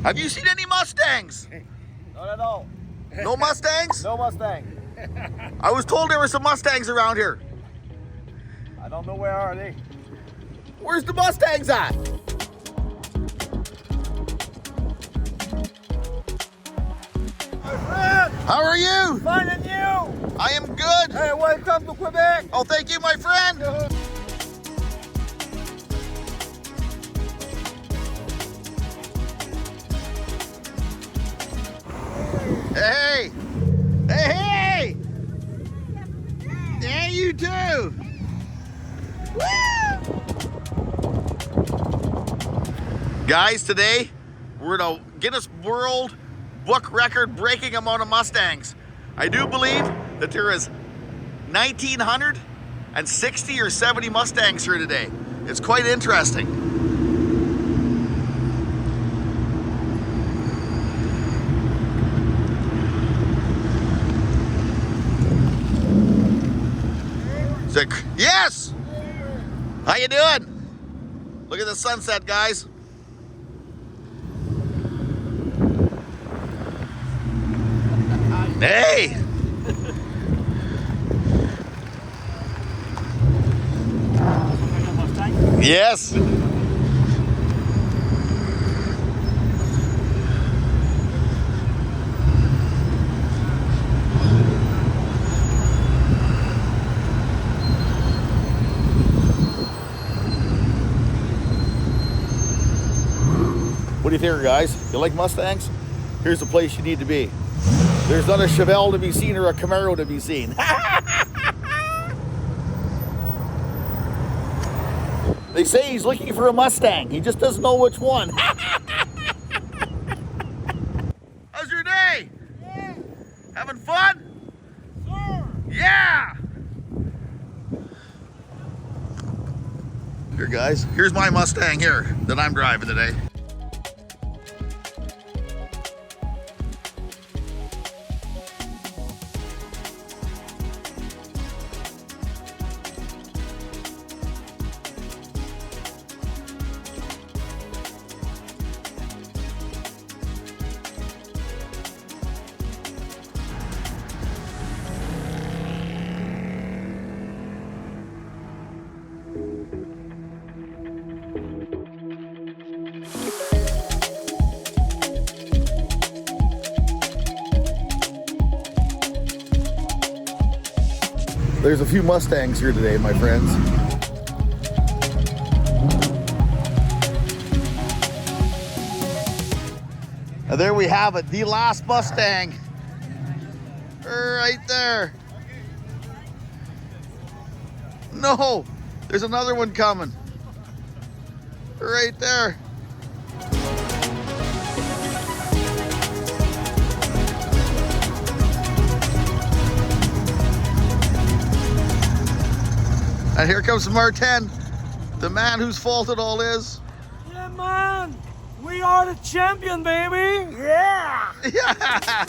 Have you seen any Mustangs? Not at all. No Mustangs? No Mustang. I was told there were some Mustangs around here. I don't know where are they. Where's the Mustangs at? My friend! How are you? Fine and you! I am good. Hey, welcome to Quebec! Oh, thank you, my friend. Hey! Hey, hey! Yeah, you too! Woo! Guys, today we're in a Guinness World Book record breaking amount of Mustangs. I do believe that there is 1,960 or 70 Mustangs here today. It's quite interesting. Yes! How you doing? Look at the sunset, guys. Hey! Yes! What do you think, guys? You like Mustangs? Here's the place you need to be. There's not a Chevelle to be seen or a Camaro to be seen. They say he's looking for a Mustang. He just doesn't know which one. How's your day? Yeah. Having fun? Sure. Yeah! Here, guys. Here's my Mustang here that I'm driving today. There's a few Mustangs here today, my friends. And there we have it, the last Mustang. Right there. No, there's another one coming. Right there. And here comes Martin, the man whose fault it all is. Yeah, man! We are the champion, baby! Yeah! Yeah!